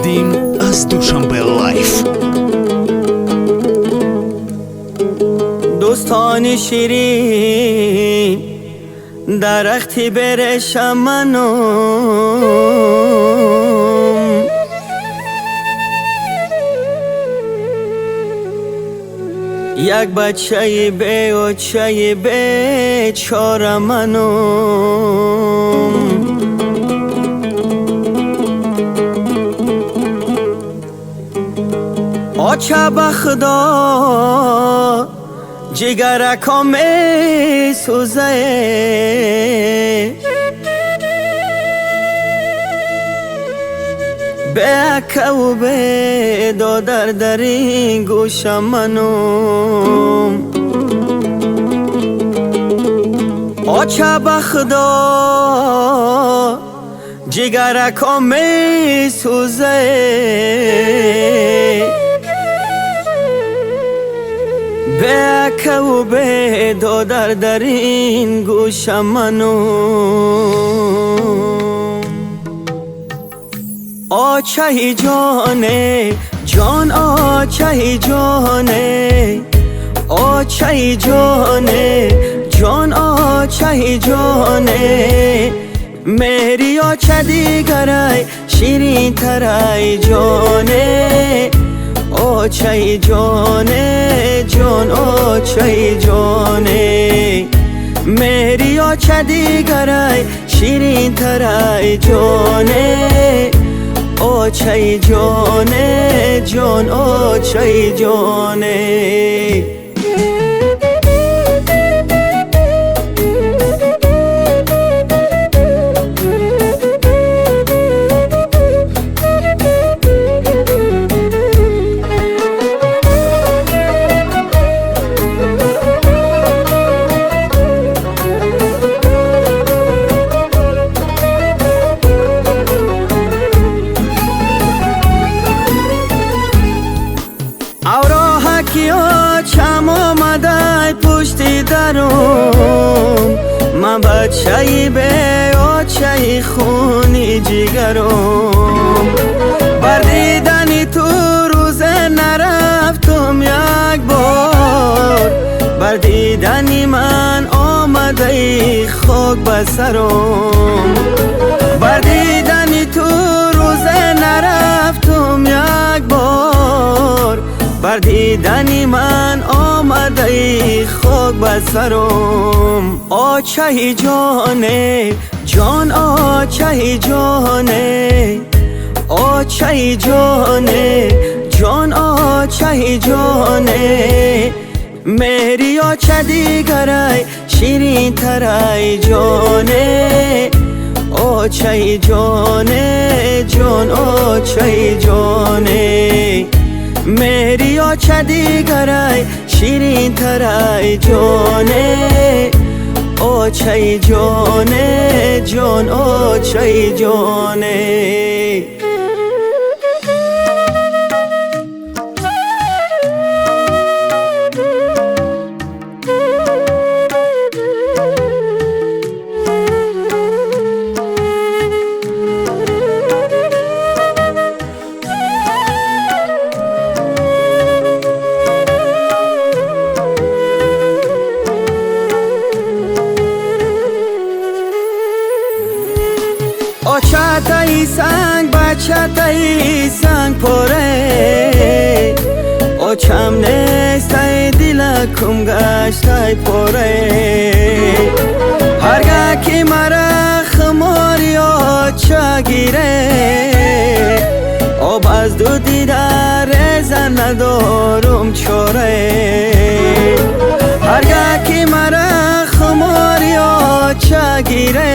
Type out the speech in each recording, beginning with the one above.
تقدیم از دوشنبه لایف. دوستان شیرین درختی برشم منم، یک بچه به و چه به چار منم. آچه بخدا جگرکا می سوزه، به اکه و به دادر در این گوشم منم. آچه بخدا جگرکا می سوزه، به که و به دادر در این گوشم منم. آچه جانه جان، آچه جانه، آچه جانه جان، آچه جانه. مهری آچه دیگرای شیرین ترای جانه، آچه جانه جان، آچه جانه. مهری آچه دیگرای شیرین ترای جانه، آچه جانه جان، آچه جانه. چم آمده پشتی درم، من بچه‌ای به آچه خونی جگرم. بردیدنی تو روز نرفتم یک بار، بردیدنی من آمده خاک بسرم. بردیدنی تو روز نرفتم یک بار، بردیدنی من آمده خاک بسرم. آچه جانه جان، آچه جانه، آچه جانه جان، آچه جانه. مهری آچه دیگرای شیرین ترای جانه، آچه جانه جان، آچه جانه. مهری آچه دیگرای شیرین ترای جانه، آچه جانه جان، آچه جانه. آچه تایی سنگ بچه تایی سنگ پاره، آچم نیست ای دلکم گشت ای پاره. هرگاه که مرا خماری آچه گیره، آب از دو دیده رزن ندارم چاره. هرگاه که مرا خماری آچه گیره،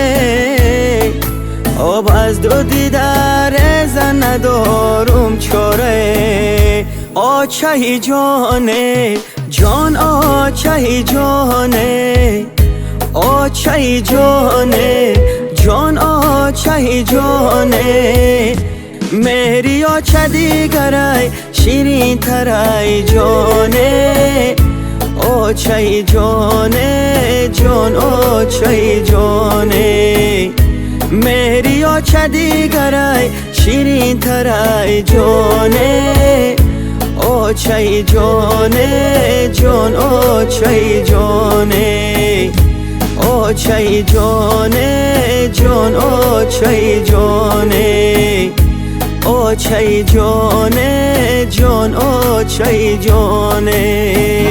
آب از دو دیده رزن ندارم چاره. آچه جانه جان، آچه جانه، آچه جانه جان، آچه جانه. مهری آچه دیگرای شیرین ترای جانه، آچه جانه جان، آچه جانه. مهری آچه دیگرای شیرین ترای جانه او چای جانه جان او چای جانه او چای جانه جان او چای جانه او چای جانه جان او چای جانه